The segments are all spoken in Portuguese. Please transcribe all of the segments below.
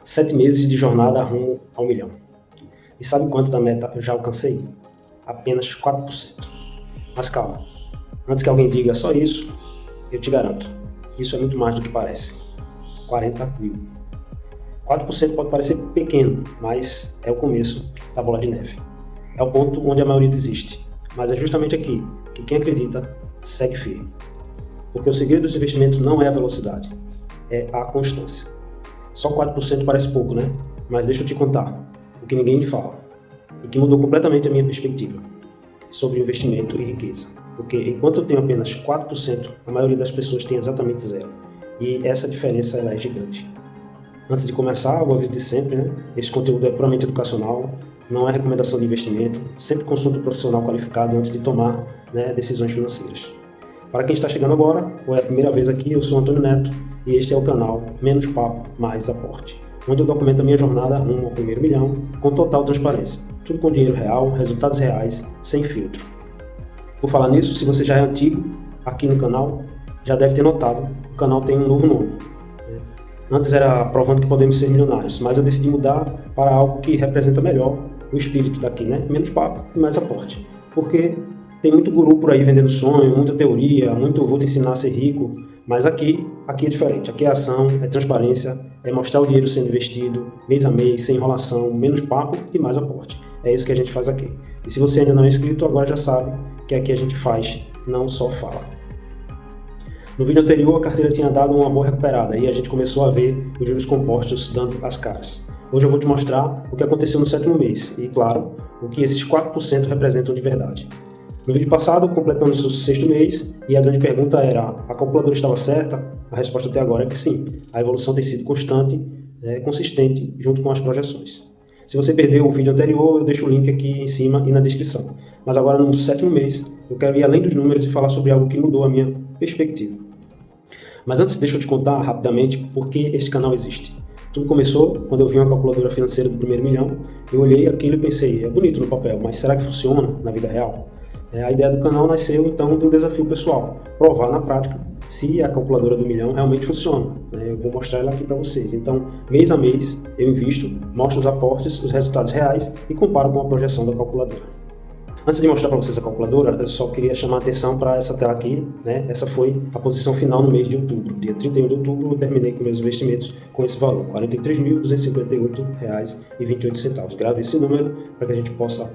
7 meses de jornada rumo ao 1 milhão. E sabe quanto da meta eu já alcancei? Apenas 4%. Mas calma, antes que alguém diga só isso, eu te garanto, isso é muito mais do que parece. 40 mil. 4% pode parecer pequeno, mas é o começo da bola de neve. É o ponto onde a maioria desiste. Mas é justamente aqui que quem acredita segue firme. Porque o segredo dos investimentos não é a velocidade, é a constância. Só 4% parece pouco, né? Mas deixa eu te contar o que ninguém fala e que mudou completamente a minha perspectiva sobre investimento e riqueza. Porque enquanto eu tenho apenas 4%, a maioria das pessoas tem exatamente zero. E essa diferença ela é gigante. Antes de começar, o aviso de sempre, né? Esse conteúdo é puramente educacional, não é recomendação de investimento, sempre consulte um profissional qualificado antes de tomar, né, decisões financeiras. Para quem está chegando agora, ou é a primeira vez aqui, eu sou Antônio Neto e este é o canal Menos Papo, Mais Aporte, onde eu documento a minha jornada rumo ao 1º milhão com total transparência. Tudo com dinheiro real, resultados reais, sem filtro. Por falar nisso, se você já é antigo aqui no canal, já deve ter notado, o canal tem um novo nome. Antes era provando que podemos ser milionários, mas eu decidi mudar para algo que representa melhor o espírito daqui, né? Menos papo e mais aporte. Porque tem muito guru por aí vendendo sonho, muita teoria, muito vou te ensinar a ser rico, mas aqui é diferente. Aqui é ação, é transparência, é mostrar o dinheiro sendo investido, mês a mês, sem enrolação, menos papo e mais aporte. É isso que a gente faz aqui. E se você ainda não é inscrito, agora já sabe que aqui a gente faz, não só fala. No vídeo anterior, a carteira tinha dado uma boa recuperada e a gente começou a ver os juros compostos dando as caras. Hoje eu vou te mostrar o que aconteceu no 7º mês e, claro, o que esses 4% representam de verdade. No vídeo passado, completamos o 6º mês e a grande pergunta era: a calculadora estava certa? A resposta até agora é que sim. A evolução tem sido constante, consistente, junto com as projeções. Se você perdeu o vídeo anterior, eu deixo o link aqui em cima e na descrição. Mas agora, no 7º mês, eu quero ir além dos números e falar sobre algo que mudou a minha perspectiva. Mas antes, deixa eu te contar rapidamente por que este canal existe. Tudo começou quando eu vi uma calculadora financeira do 1º milhão. Eu olhei aquilo e pensei: é bonito no papel, mas será que funciona na vida real? A ideia do canal nasceu então de um desafio pessoal, provar na prática se a calculadora do 1 milhão realmente funciona. Eu vou mostrar ela aqui para vocês. Então, mês a mês, eu invisto, mostro os aportes, os resultados reais e comparo com a projeção da calculadora. Antes de mostrar para vocês a calculadora, eu só queria chamar a atenção para essa tela aqui, né? Essa foi a posição final no mês de outubro. Dia 31 de outubro, eu terminei com meus investimentos com esse valor, R$ 43.258,28. Grave esse número para que a gente possa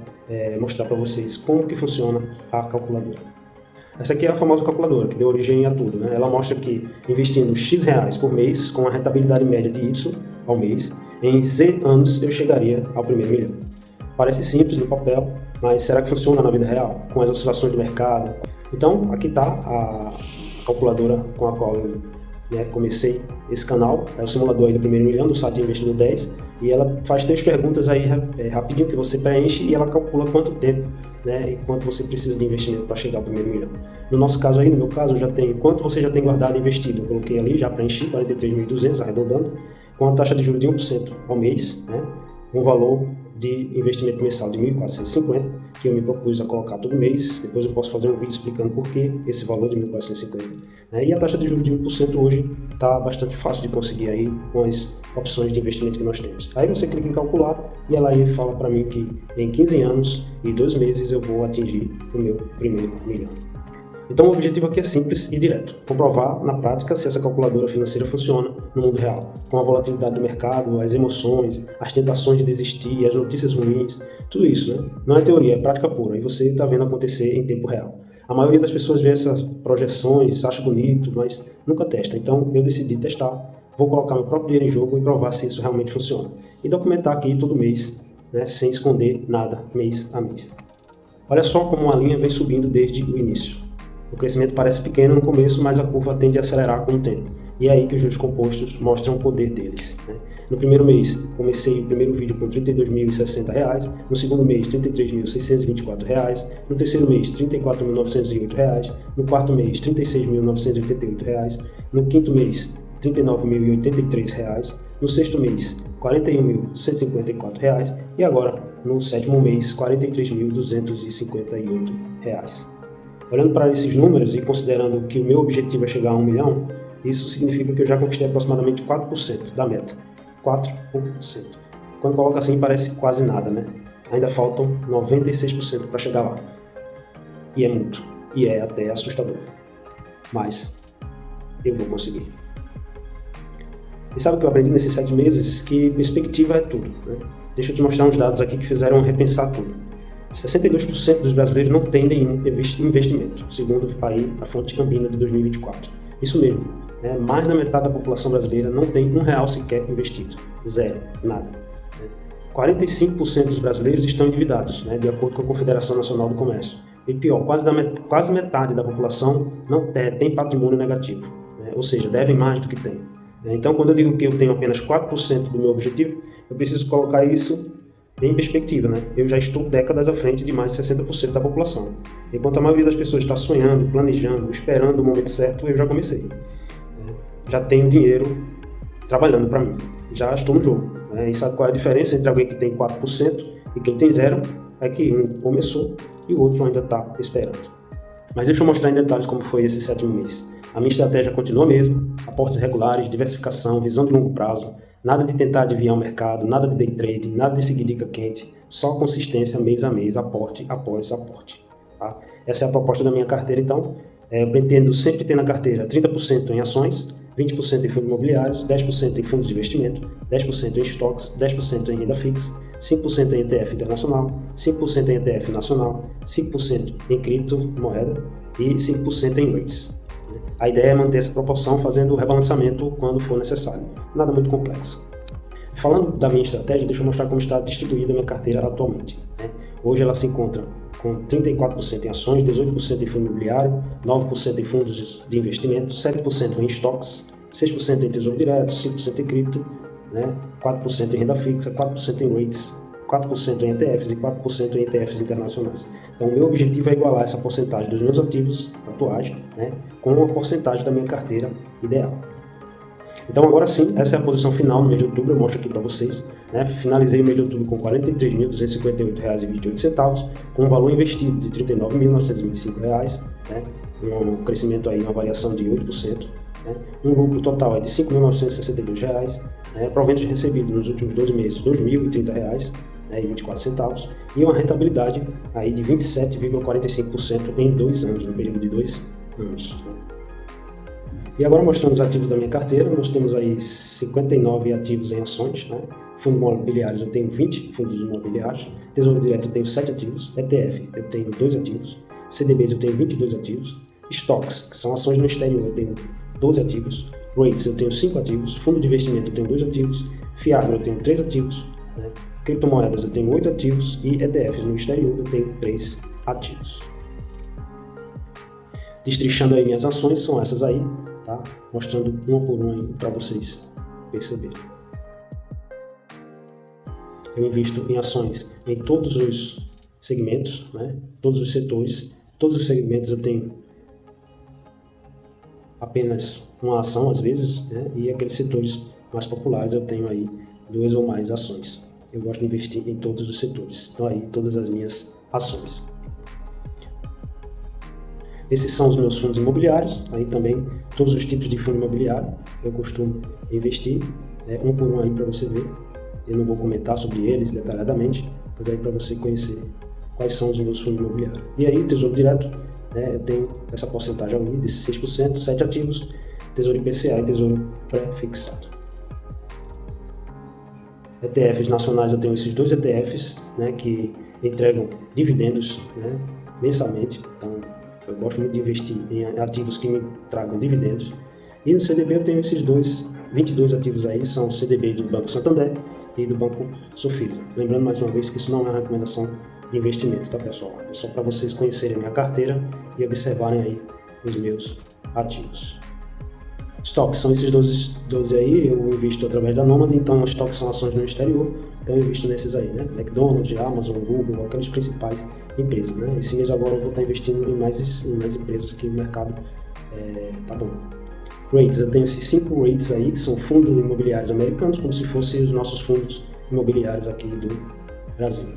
mostrar para vocês como que funciona a calculadora. Essa aqui é a famosa calculadora, que deu origem a tudo, né? Ela mostra que investindo X reais por mês, com a rentabilidade média de Y ao mês, em Z anos eu chegaria ao 1º milhão. Parece simples no papel, mas será que funciona na vida real? Com as oscilações do mercado? Então, aqui está a calculadora com a qual eu comecei esse canal. É o simulador aí do 1º milhão, do site Investidor 10. E ela faz 3 perguntas aí rapidinho que você preenche e ela calcula quanto tempo e quanto você precisa de investimento para chegar ao 1º milhão. No nosso caso aí, no meu caso, eu já tenho quanto você já tem guardado e investido. Eu coloquei ali, já preenchi 43.200, arredondando, com a taxa de juros de 1% ao mês, um valor de investimento mensal de 1.450, que eu me propus a colocar todo mês. Depois eu posso fazer um vídeo explicando por que esse valor de 1.450. E a taxa de juros de 1% hoje está bastante fácil de conseguir aí com as opções de investimento que nós temos. Aí você clica em calcular e ela aí fala para mim que em 15 anos e 2 meses eu vou atingir o meu 1º milhão. Então o objetivo aqui é simples e direto: comprovar na prática se essa calculadora financeira funciona no mundo real, com a volatilidade do mercado, as emoções, as tentações de desistir, as notícias ruins, tudo isso, né? Não é teoria, é prática pura, e você está vendo acontecer em tempo real. A maioria das pessoas vê essas projeções, acha bonito, mas nunca testa. Então eu decidi testar, vou colocar meu próprio dinheiro em jogo e provar se isso realmente funciona. E documentar aqui todo mês, sem esconder nada, mês a mês. Olha só como a linha vem subindo desde o início. O crescimento parece pequeno no começo, mas a curva tende a acelerar com o tempo. E é aí que os juros compostos mostram o poder deles. No primeiro mês, comecei o primeiro vídeo com R$ 32.060, no segundo mês, R$ 33.624, no terceiro mês, R$ 34.908, no quarto mês, R$ 36.988, no quinto mês, R$ 39.083, no sexto mês, R$ 41.154 e agora, no 7º mês, R$ 43.258. Olhando para esses números e considerando que o meu objetivo é chegar a 1 milhão, isso significa que eu já conquistei aproximadamente 4% da meta. 4%. Quando coloca assim parece quase nada, né? Ainda faltam 96% para chegar lá. E é muito. E é até assustador. Mas eu vou conseguir. E sabe o que eu aprendi nesses 7 meses? Que perspectiva é tudo, né? Deixa eu te mostrar uns dados aqui que fizeram repensar tudo. 62% dos brasileiros não têm nenhum investimento, segundo a fonte Ambima de 2024. Isso mesmo, né? Mais da metade da população brasileira não tem R$1 sequer investido. Zero, nada. 45% dos brasileiros estão endividados, né? De acordo com a Confederação Nacional do Comércio. E pior, quase metade da população não tem patrimônio negativo, né? Ou seja, devem mais do que tem. Então, quando eu digo que eu tenho apenas 4% do meu objetivo, eu preciso colocar isso em perspectiva, né? Eu já estou décadas à frente de mais de 60% da população. Enquanto a maioria das pessoas está sonhando, planejando, esperando o momento certo, eu já comecei. Já tenho dinheiro trabalhando para mim. Já estou no jogo. E sabe qual é a diferença entre alguém que tem 4% e quem tem 0%? É que um começou e o outro ainda está esperando. Mas deixa eu mostrar em detalhes como foi esse 7º mês. A minha estratégia continua a mesma: aportes regulares, diversificação, visão de longo prazo, nada de tentar adivinhar o mercado, nada de day trade, nada de seguir dica quente, só consistência mês a mês, aporte após aporte. Tá? Essa é a proposta da minha carteira, então. Eu pretendo sempre ter na carteira 30% em ações, 20% em fundos imobiliários, 10% em fundos de investimento, 10% em estoques, 10% em renda fixa, 5% em ETF internacional, 5% em ETF nacional, 5% em criptomoeda e 5% em REITs. A ideia é manter essa proporção fazendo o rebalanceamento quando for necessário. Nada muito complexo. Falando da minha estratégia, deixa eu mostrar como está distribuída a minha carteira atualmente. Hoje ela se encontra com 34% em ações, 18% em fundo imobiliário, 9% em fundos de investimento, 7% em estoques, 6% em tesouro direto, 5% em cripto, 4% em renda fixa, 4% em REITs, 4% em ETFs e 4% em ETFs internacionais. Então, o meu objetivo é igualar essa porcentagem dos meus ativos atuais, com a porcentagem da minha carteira ideal. Então, agora sim, essa é a posição final no mês de outubro, eu mostro aqui para vocês. Finalizei o mês de outubro com R$ 43.258,28, com um valor investido de R$ 39.925, um crescimento aí, uma variação de 8%, um lucro total de R$ 5.962, proventos recebidos nos últimos 12 meses, R$ 2.030, e 24 centavos, e uma rentabilidade aí de 27,45% em 2 anos, no período de 2 anos. E agora mostrando os ativos da minha carteira, nós temos aí 59 ativos em ações, Fundos imobiliários eu tenho 20 fundos imobiliários, Tesouro Direto eu tenho 7 ativos, ETF eu tenho 2 ativos, CDBs eu tenho 22 ativos, Stocks, que são ações no exterior, eu tenho 12 ativos, REITs eu tenho 5 ativos, Fundo de Investimento eu tenho 2 ativos, Fiagro eu tenho 3 ativos, Criptomoedas eu tenho 8 ativos e ETFs no exterior eu tenho 3 ativos. Destrinchando aí minhas ações, são essas aí, tá? Mostrando uma por uma aí para vocês perceberem. Eu invisto em ações em todos os segmentos, todos os setores, todos os segmentos eu tenho apenas uma ação às vezes, e aqueles setores mais populares eu tenho aí 2 ou mais ações. Eu gosto de investir em todos os setores, então aí todas as minhas ações. Esses são os meus fundos imobiliários, aí também todos os tipos de fundo imobiliário eu costumo investir, um por um aí para você ver. Eu não vou comentar sobre eles detalhadamente, mas aí para você conhecer quais são os meus fundos imobiliários. E aí, Tesouro Direto, eu tenho essa porcentagem ali de 6%, 7 ativos, Tesouro IPCA e Tesouro Pré-fixado. ETFs nacionais eu tenho esses 2 ETFs, que entregam dividendos, mensalmente, então eu gosto muito de investir em ativos que me tragam dividendos. E no CDB eu tenho esses 22 ativos aí, são CDBs do Banco Santander e do Banco Sofisa. Lembrando mais uma vez que isso não é uma recomendação de investimento, tá pessoal? É só para vocês conhecerem a minha carteira e observarem aí os meus ativos. Estoques são esses 12 aí, eu invisto através da Nomad, então os estoques são ações no exterior, então eu invisto nesses aí, McDonald's, Amazon, Google, aquelas principais empresas, Esse mês agora eu vou estar investindo em mais empresas que o mercado tá bom. REITs, eu tenho esses 5 REITs aí, que são fundos imobiliários americanos, como se fossem os nossos fundos imobiliários aqui do Brasil.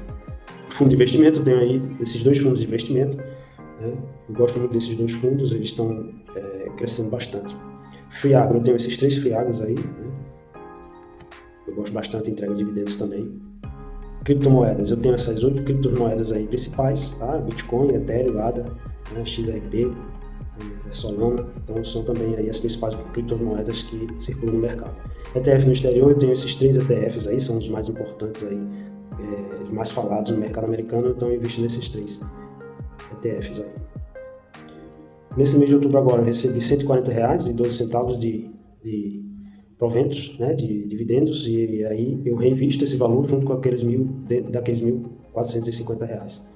Fundo de investimento, eu tenho aí esses 2 fundos de investimento, eu gosto muito desses 2 fundos, eles estão crescendo bastante. Fiagro, eu tenho esses 3 Fiagros aí, eu gosto bastante de entrega de dividendos também. Criptomoedas, eu tenho essas 8 criptomoedas aí principais, tá? Bitcoin, Ethereum, ADA, né? XRP, Solana, então são também aí as principais criptomoedas que circulam no mercado. ETF no exterior, eu tenho esses 3 ETFs aí, são os mais importantes aí, os mais falados no mercado americano, então eu invisto nesses 3 ETFs aí. Nesse mês de outubro agora eu recebi R$140,12 de proventos, né, de dividendos, e aí eu reinvisto esse valor junto com daqueles R$1.450.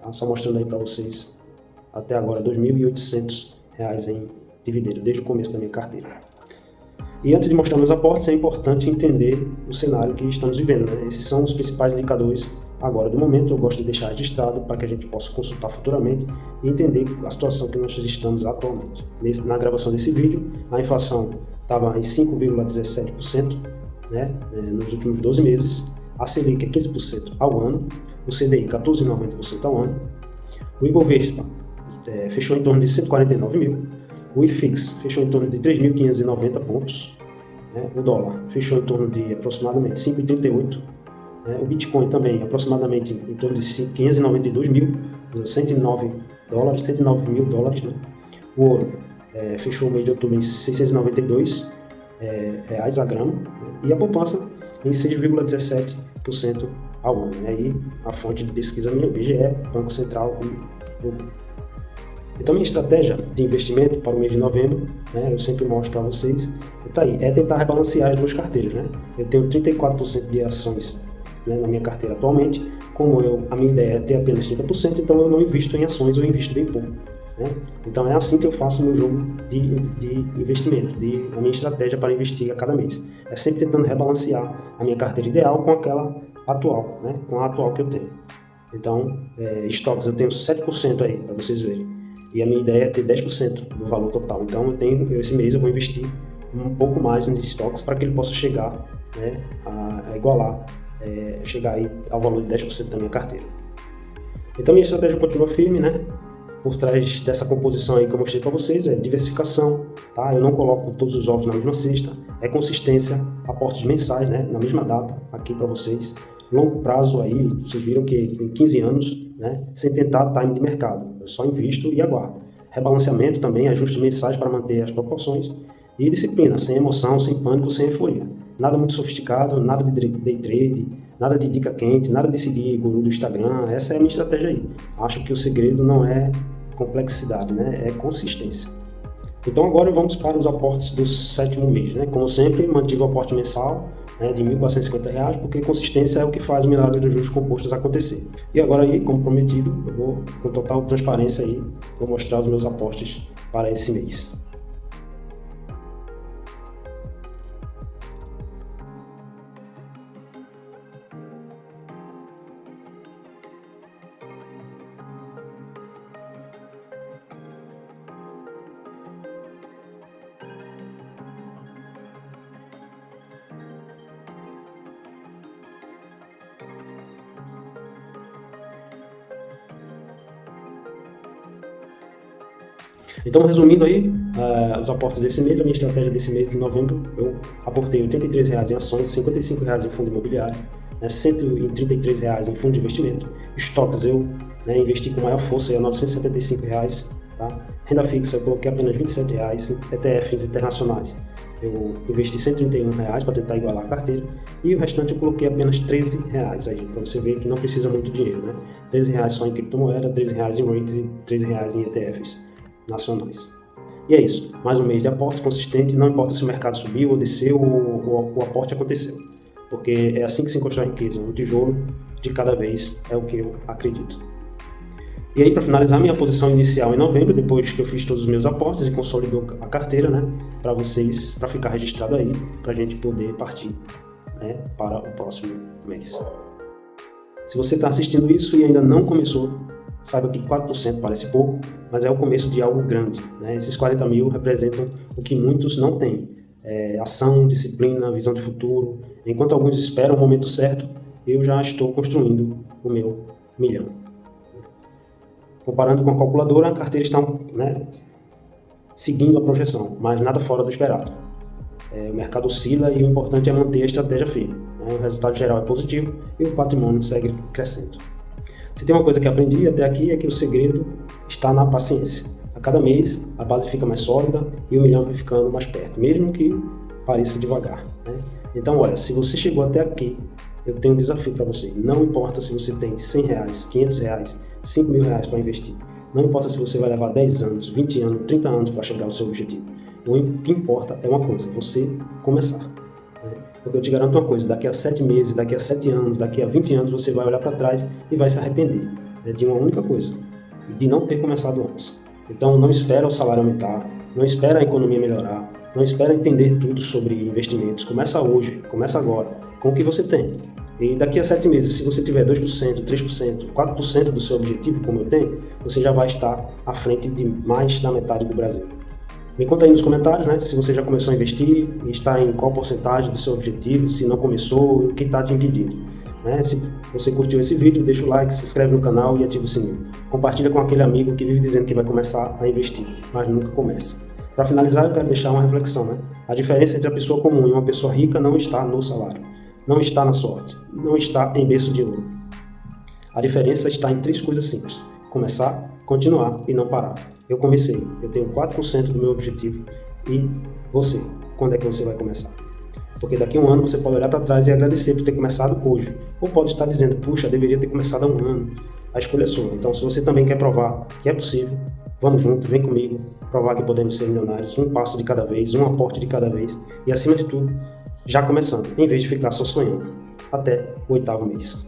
Tá? Só mostrando aí para vocês, até agora, R$2.800 em dividendo, desde o começo da minha carteira. E antes de mostrar meus aportes, é importante entender o cenário que estamos vivendo, né? Esses são os principais indicadores agora do momento. Eu gosto de deixar registrado para que a gente possa consultar futuramente e entender a situação que nós estamos atualmente. Na gravação desse vídeo, a inflação estava em 5,17%, né, nos últimos 12 meses, a Selic é 15% ao ano, o CDI 14,90% ao ano, o Ibovespa fechou em torno de 149 mil, o IFIX fechou em torno de 3.590 pontos, né, o dólar fechou em torno de aproximadamente 5,38, né, o Bitcoin também aproximadamente em torno de 592 mil, 109 mil dólares, né, o ouro fechou o mês de outubro em 692 reais a grama, né, e a poupança em 6,17% ao ano. E aí a fonte de pesquisa minha, BGE, Banco Central e Então, minha estratégia de investimento para o mês de novembro, né, eu sempre mostro para vocês, é tentar rebalancear as duas carteiras. Né? Eu tenho 34% de ações, né, na minha carteira atualmente, a minha ideia é ter apenas 30%, então eu não invisto em ações, eu invisto bem pouco. Né? Então é assim que eu faço o meu jogo de investimento, a minha estratégia para investir a cada mês. É sempre tentando rebalancear a minha carteira ideal com aquela atual, né, com a atual que eu tenho. Então, estoques eu tenho 7% aí, para vocês verem. E a minha ideia é ter 10% do valor total. Então, esse mês eu vou investir um pouco mais nos estoques para que ele possa chegar, né, a igualar, chegar aí ao valor de 10% da minha carteira. Então, minha estratégia continua firme, né? Por trás dessa composição aí que eu mostrei para vocês, é diversificação, tá? Eu não coloco todos os ovos na mesma cesta, é consistência, aportes mensais, né, na mesma data, aqui para vocês. Longo prazo aí, vocês viram que em 15 anos, né, sem tentar time de mercado, eu só invisto e aguardo. Rebalanceamento também, ajustes mensais para manter as proporções e disciplina, sem emoção, sem pânico, sem euforia. Nada muito sofisticado, nada de day trade, nada de dica quente, nada de seguir guru do Instagram. Essa é a minha estratégia aí. Acho que o segredo não é complexidade, né, é consistência. Então agora vamos para os aportes do 7º mês, né? Como sempre, mantive o aporte mensal, né, de R$ 1.450, porque consistência é o que faz o milagre dos juros compostos acontecer. E agora aí, como prometido, eu vou, com total transparência aí, vou mostrar os meus aportes para esse mês. Então, resumindo aí, os aportes desse mês, a minha estratégia desse mês de novembro, eu aportei R$ 83 em ações, R$ 55 em fundo imobiliário, né, R$ 133 em fundo de investimento. Estoques eu, né, investi com maior força aí, a R$ 975, tá? Renda fixa eu coloquei apenas R$ 27, ETFs internacionais eu investi R$ 131 para tentar igualar a carteira, e o restante eu coloquei apenas R$ 13 aí, para você ver que não precisa muito dinheiro, né? R$ 13 só em criptomoeda, R$ 13 em rates e R$ 13 em ETFs nacionais. E é isso, mais um mês de aporte consistente, não importa se o mercado subiu ou desceu, o aporte aconteceu, porque é assim que se constrói a riqueza, um tijolo de cada vez, é o que eu acredito. E aí, para finalizar, minha posição inicial em novembro, depois que eu fiz todos os meus aportes e consolidou a carteira, né, para vocês, para ficar registrado aí, para a gente poder partir, né, para o próximo mês. Se você está assistindo isso e ainda não começou, saiba que 4% parece pouco, mas é o começo de algo grande, né? Esses 40 mil representam o que muitos não têm. Ação, disciplina, visão de futuro. Enquanto alguns esperam o momento certo, eu já estou construindo o meu milhão. Comparando com a calculadora, a carteira está, né, seguindo a projeção, mas nada fora do esperado. O mercado oscila e o importante é manter a estratégia firme, né? O resultado geral é positivo e o patrimônio segue crescendo. Se tem uma coisa que aprendi até aqui é que o segredo está na paciência. A cada mês a base fica mais sólida e o milhão vai ficando mais perto, mesmo que pareça devagar, né? Então, olha, se você chegou até aqui, eu tenho um desafio para você. Não importa se você tem R$100, R$500, R$5.000 para investir. Não importa se você vai levar 10 anos, 20 anos, 30 anos para chegar ao seu objetivo. O que importa é uma coisa, você começar. Né? Porque eu te garanto uma coisa, daqui a 7 meses, daqui a 7 anos, daqui a 20 anos, você vai olhar para trás e vai se arrepender, né, de uma única coisa, de não ter começado antes. Então, não espera o salário aumentar, não espera a economia melhorar, não espera entender tudo sobre investimentos. Começa hoje, começa agora, com o que você tem. E daqui a 7 meses, se você tiver 2%, 3%, 4% do seu objetivo, como eu tenho, você já vai estar à frente de mais da metade do Brasil. Me conta aí nos comentários, né, se você já começou a investir, está em qual porcentagem do seu objetivo, se não começou, o que está te impedindo. Né? Se você curtiu esse vídeo, deixa o like, se inscreve no canal e ativa o sininho. Compartilha com aquele amigo que vive dizendo que vai começar a investir, mas nunca começa. Para finalizar, eu quero deixar uma reflexão, né? A diferença entre a pessoa comum e uma pessoa rica não está no salário, não está na sorte, não está em berço de ouro. A diferença está em 3 coisas simples: começar, continuar e não parar. Eu comecei, eu tenho 4% do meu objetivo. E você, quando é que você vai começar? Porque daqui a um ano você pode olhar para trás e agradecer por ter começado hoje. Ou pode estar dizendo, puxa, deveria ter começado há um ano. A escolha é sua. Então, se você também quer provar que é possível, vamos junto, vem comigo, provar que podemos ser milionários, um passo de cada vez, um aporte de cada vez. E acima de tudo, já começando, em vez de ficar só sonhando. Até o 8º mês.